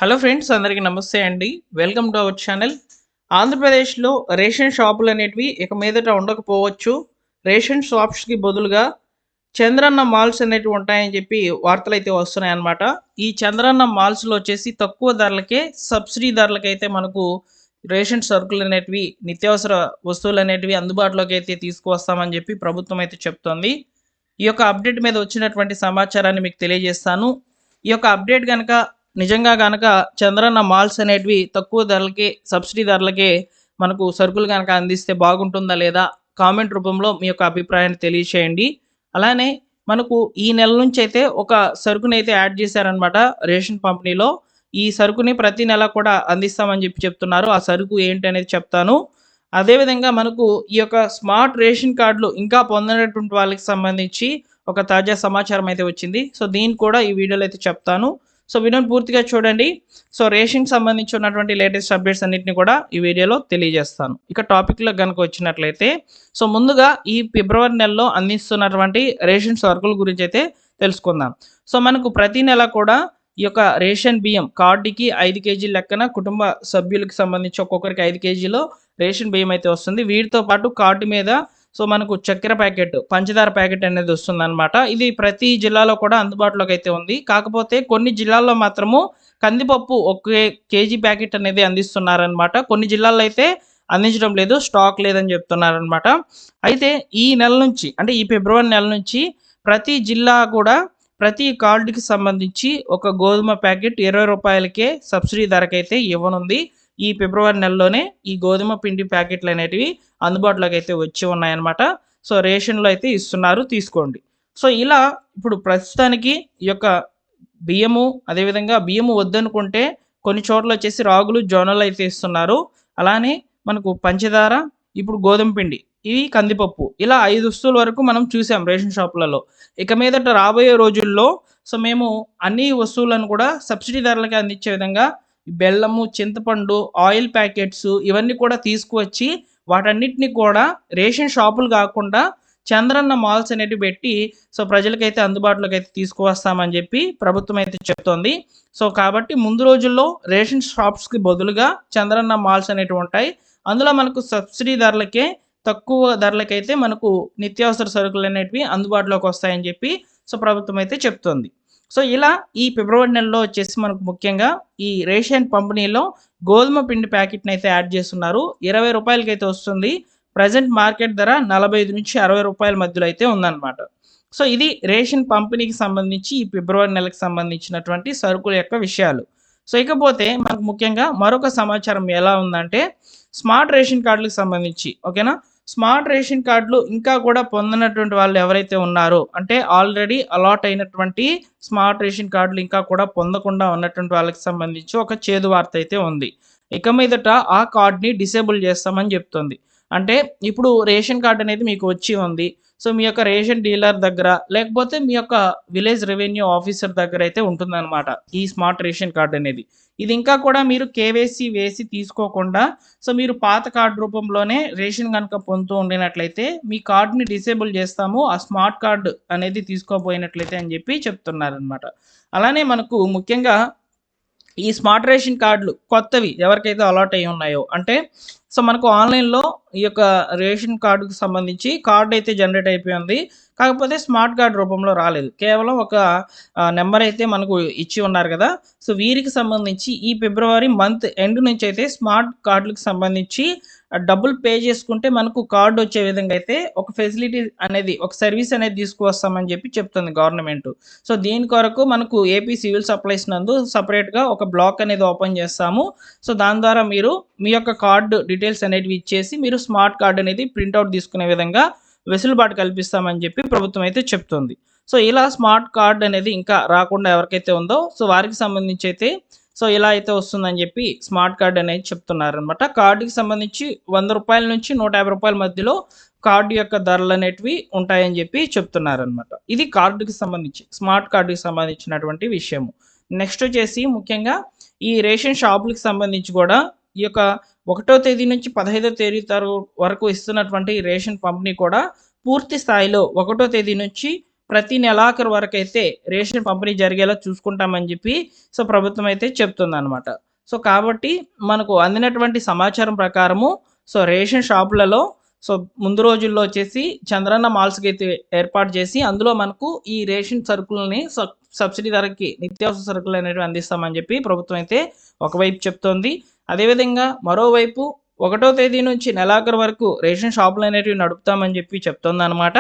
Hello friends, అందరికీ నమస్తే అండి. Welcome to our channel. ఆంధ్రప్రదేశ్లో రేషన్ షాపులు అనేటివి ఇక మీదట ఉండకపోవచ్చు. రేషన్ షాప్స్కి బదులుగా చంద్రన్న మాల్స్ అనేటివి ఉంటాయని చెప్పి వార్తలు అయితే వస్తున్నాయన్నమాట. ఈ చంద్రన్న మాల్స్లో వచ్చేసి తక్కువ ధరలకే, సబ్సిడీ ధరలకైతే మనకు రేషన్ సరుకులు అనేటివి, నిత్యావసర వస్తువులు అనేటివి అందుబాటులోకి అయితే తీసుకువస్తామని చెప్పి ప్రభుత్వం అయితే చెప్తోంది. ఈ యొక్క అప్డేట్ మీద వచ్చినటువంటి సమాచారాన్ని మీకు తెలియజేస్తాను. ఈ యొక్క అప్డేట్ కనుక నిజంగా గనక చంద్రన్న మాల్స్ అనేటివి తక్కువ ధరలకే, సబ్సిడీ ధరలకే మనకు సరుకులు గనక అందిస్తే బాగుంటుందా లేదా? కామెంట్ రూపంలో మీ యొక్క అభిప్రాయాన్ని తెలియచేయండి. అలానే మనకు ఈ నెల నుంచి అయితే ఒక సరుకునైతే యాడ్ చేశారనమాట రేషన్ పంపిణీలో. ఈ సరుకుని ప్రతి నెల కూడా అందిస్తామని చెప్తున్నారు. ఆ సరుకు ఏంటి అనేది చెప్తాను. అదేవిధంగా మనకు ఈ యొక్క స్మార్ట్ రేషన్ కార్డులు ఇంకా పొందనటువంటి వాళ్ళకి సంబంధించి ఒక తాజా సమాచారం అయితే వచ్చింది. సో దీన్ని కూడా ఈ వీడియోలో అయితే చెప్తాను. సో వీడియోని పూర్తిగా చూడండి. సో రేషన్కి సంబంధించి ఉన్నటువంటి లేటెస్ట్ అప్డేట్స్ అన్నింటినీ కూడా ఈ వీడియోలో తెలియజేస్తాను. ఇక టాపిక్లో కనుక వచ్చినట్లయితే, సో ముందుగా ఈ ఫిబ్రవరి నెలలో అందిస్తున్నటువంటి రేషన్ సరుకుల గురించి అయితే తెలుసుకుందాం. సో మనకు ప్రతి నెల కూడా ఈ యొక్క రేషన్ బియ్యం కార్డుకి 5 కేజీల లెక్కన కుటుంబ సభ్యులకు సంబంధించి ఒక్కొక్కరికి 5 కేజీలో రేషన్ బియ్యం అయితే వస్తుంది. వీటితో పాటు కార్డు మీద సో మనకు చక్కెర ప్యాకెట్, పంచదార ప్యాకెట్ అనేది వస్తుందన్నమాట. ఇది ప్రతి జిల్లాలో కూడా అందుబాటులోకి అయితే ఉంది. కాకపోతే కొన్ని జిల్లాల్లో మాత్రము కందిపప్పు ఒకే కేజీ ప్యాకెట్ అనేది అందిస్తున్నారనమాట. కొన్ని జిల్లాల్లో అయితే అందించడం లేదు, స్టాక్ లేదని చెప్తున్నారనమాట. అయితే ఈ నెల నుంచి, అంటే ఈ ఫిబ్రవరి నెల నుంచి ప్రతి జిల్లా కూడా ప్రతి కార్డుకి సంబంధించి ఒక గోధుమ ప్యాకెట్ 20 రూపాయలకే సబ్సిడీ ధరకైతే ఇవ్వనుంది. ఈ ఫిబ్రవరి నెలలోనే ఈ గోధుమ పిండి ప్యాకెట్లు అనేటివి అందుబాటులోకి అయితే వచ్చి ఉన్నాయన్నమాట. సో రేషన్లో అయితే ఇస్తున్నారు, తీసుకోండి. సో ఇలా ఇప్పుడు ప్రస్తుతానికి ఈ యొక్క బియ్యము, అదేవిధంగా బియ్యము వద్దనుకుంటే కొన్ని చోట్ల వచ్చేసి రాగులు, జొన్నలు అయితే ఇస్తున్నారు. అలానే మనకు పంచదార, ఇప్పుడు గోధుమ పిండి, ఇవి కందిపప్పు, ఇలా 5 వస్తువుల వరకు మనం చూసాం రేషన్ షాపులలో. ఇక మీదట రాబోయే రోజుల్లో సో మేము అన్ని వస్తువులను కూడా సబ్సిడీ ధరలకి అందించే విధంగా బెల్లము, చింతపండు, ఆయిల్ ప్యాకెట్స్ ఇవన్నీ కూడా తీసుకువచ్చి వాటన్నిటిని కూడా రేషన్ షాపులు కాకుండా చంద్రన్న మాల్స్ అనేటివి పెట్టి సో ప్రజలకైతే అందుబాటులోకి అయితే తీసుకువస్తామని చెప్పి ప్రభుత్వం అయితే చెప్తోంది. సో కాబట్టి ముందు రోజుల్లో రేషన్ షాప్స్కి బదులుగా చంద్రన్న మాల్స్ అనేటివి ఉంటాయి. అందులో మనకు సబ్సిడీ ధరలకే, తక్కువ ధరలకైతే మనకు నిత్యావసర సరుకులు అనేటివి అందుబాటులోకి వస్తాయని చెప్పి సో ప్రభుత్వం అయితే చెప్తోంది. సో ఇలా ఈ ఫిబ్రవరి నెలలో వచ్చేసి మనకు ముఖ్యంగా ఈ రేషన్ పంపిణీలో గోధుమ పిండి ప్యాకెట్ని అయితే యాడ్ చేస్తున్నారు. 20 రూపాయలకి అయితే వస్తుంది. ప్రజెంట్ మార్కెట్ ధర 45 నుంచి 60 రూపాయల మధ్యలో అయితే ఉందన్నమాట. సో ఇది రేషన్ పంపిణీకి సంబంధించి ఈ ఫిబ్రవరి నెలకు సంబంధించినటువంటి సరుకుల యొక్క విషయాలు. సో ఇకపోతే మనకు ముఖ్యంగా మరొక సమాచారం ఎలా ఉందంటే, స్మార్ట్ రేషన్ కార్డులకు సంబంధించి, ఓకేనా. స్మార్ట్ రేషన్ కార్డులు ఇంకా కూడా పొందినటువంటి వాళ్ళు ఎవరైతే ఉన్నారో, అంటే ఆల్రెడీ అలాట్ అయినటువంటి స్మార్ట్ రేషన్ కార్డులు ఇంకా కూడా పొందకుండా ఉన్నటువంటి వాళ్ళకి సంబంధించి ఒక చేదు వార్త అయితే ఉంది. ఇక మీదట ఆ కార్డ్ని డిసేబుల్ చేస్తామని చెప్తుంది. అంటే ఇప్పుడు రేషన్ కార్డు అనేది మీకు వచ్చి ఉంది. సో మీ యొక్క రేషన్ డీలర్ దగ్గర, లేకపోతే మీ యొక్క విలేజ్ రెవెన్యూ ఆఫీసర్ దగ్గర అయితే ఉంటుందన్నమాట ఈ స్మార్ట్ రేషన్ కార్డు అనేది. ఇది ఇంకా కూడా మీరు కేవైసీ వేసి తీసుకోకుండా, సో మీరు పాత కార్డు రూపంలోనే రేషన్ కనుక పొందుతూ ఉండినట్లయితే మీ కార్డుని డిసేబుల్ చేస్తాము, ఆ స్మార్ట్ కార్డు అనేది తీసుకోపోయినట్లయితే అని చెప్పి చెప్తున్నారనమాట. అలానే మనకు ముఖ్యంగా ఈ స్మార్ట్ రేషన్ కార్డులు కొత్తవి ఎవరికైతే అలాట్ అయ్యి ఉన్నాయో, అంటే సో మనకు ఆన్లైన్లో ఈ యొక్క రేషన్ కార్డుకు సంబంధించి కార్డు అయితే జనరేట్ అయిపోయింది. కాకపోతే స్మార్ట్ కార్డు రూపంలో రాలేదు. కేవలం ఒక నెంబర్ అయితే మనకు ఇచ్చి ఉన్నారు కదా. సో వీరికి సంబంధించి ఈ ఫిబ్రవరి మంత్ ఎండ్ నుంచి అయితే స్మార్ట్ కార్డులకు సంబంధించి డబ్బులు పే చేసుకుంటే మనకు కార్డు వచ్చే విధంగా అయితే ఒక ఫెసిలిటీ అనేది, ఒక సర్వీస్ అనేది తీసుకువస్తామని చెప్పి చెప్తుంది గవర్నమెంట్. సో దీని కొరకు మనకు ఏపీ సివిల్ సప్లైస్ నందు సపరేట్గా ఒక బ్లాక్ అనేది ఓపెన్ చేస్తాము. సో దాని ద్వారా మీరు మీ యొక్క కార్డు డీటెయిల్స్ అనేటివి ఇచ్చేసి మీరు స్మార్ట్ కార్డు అనేది ప్రింట్అవుట్ తీసుకునే విధంగా వెసులుబాటు కల్పిస్తామని చెప్పి ప్రభుత్వం అయితే చెప్తుంది. సో ఇలా స్మార్ట్ కార్డ్ అనేది ఇంకా రాకుండా ఎవరికైతే ఉందో సో వారికి సంబంధించి అయితే సో ఇలా అయితే వస్తుందని చెప్పి స్మార్ట్ కార్డ్ అనేది చెప్తున్నారనమాట. కార్డుకి సంబంధించి 100 రూపాయల నుంచి 150 రూపాయల మధ్యలో కార్డు యొక్క ధరలు అనేటివి ఉంటాయని చెప్పి చెప్తున్నారనమాట. ఇది కార్డుకి సంబంధించి, స్మార్ట్ కార్డుకి సంబంధించినటువంటి విషయము. నెక్స్ట్ వచ్చేసి ముఖ్యంగా ఈ రేషన్ షాపులకు సంబంధించి కూడా ఈ యొక్క 1వ తేదీ నుంచి 15వ తేదీ వరకు ఇస్తున్నటువంటి రేషన్ పంపిణీ కూడా పూర్తి స్థాయిలో 1వ తేదీ నుంచి ప్రతి నెలాఖరు వరకు అయితే రేషన్ పంపిణీ జరిగేలా చూసుకుంటామని చెప్పి సో ప్రభుత్వం అయితే చెప్తుందన్నమాట. సో కాబట్టి మనకు అందినటువంటి సమాచారం ప్రకారము సో రేషన్ షాపులలో సో ముందు రోజుల్లో వచ్చేసి చంద్రన్న మాల్స్కి అయితే ఏర్పాటు చేసి అందులో మనకు ఈ రేషన్ సరుకులని సబ్సిడీ ధరకి నిత్యావసర సరుకులు అనేవి అందిస్తామని చెప్పి ప్రభుత్వం అయితే ఒకవైపు చెప్తోంది. అదేవిధంగా మరోవైపు 1వ తేదీ నుంచి నెలాఖరు వరకు రేషన్ షాపులు అనేటివి నడుపుతామని చెప్పి చెప్తుంది అనమాట.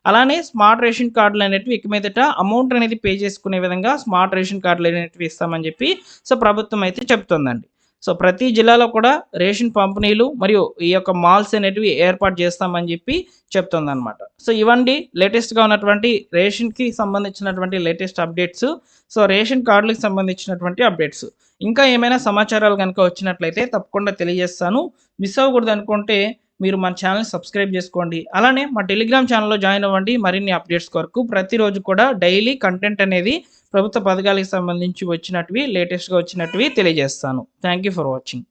అలానే స్మార్ట్ రేషన్ కార్డులు అనేటివి ఇక మీదట అమౌంట్ అనేది పే చేసుకునే విధంగా స్మార్ట్ రేషన్ కార్డులు అనేటివి ఇస్తామని చెప్పి సో ప్రభుత్వం అయితే చెప్తుందండి. సో ప్రతి జిల్లాలో కూడా రేషన్ పంపిణీలు మరియు ఈ యొక్క మాల్స్ అనేటివి ఏర్పాటు చేస్తామని చెప్పి చెప్తుంది అనమాట. సో ఇవండి లేటెస్ట్గా ఉన్నటువంటి రేషన్కి సంబంధించినటువంటి లేటెస్ట్ అప్డేట్స్. సో రేషన్ కార్డులకు సంబంధించినటువంటి అప్డేట్స్. ఇంకా ఏమైనా సమాచారాలు కనుక వచ్చినట్లయితే తప్పకుండా తెలియజేస్తాను. మిస్ అవ్వకూడదు అనుకుంటే మీరు మన ఛానల్ని సబ్స్క్రైబ్ చేసుకోండి. అలానే మా టెలిగ్రామ్ ఛానల్లో జాయిన్ అవ్వండి. మరిన్ని అప్డేట్స్ కొరకు ప్రతిరోజు కూడా డైలీ కంటెంట్ అనేది ప్రభుత్వ పథకాలకు సంబంధించి వచ్చినట్టువి లేటెస్ట్గా వచ్చినట్టువి తెలియజేస్తాను. Thank you for watching.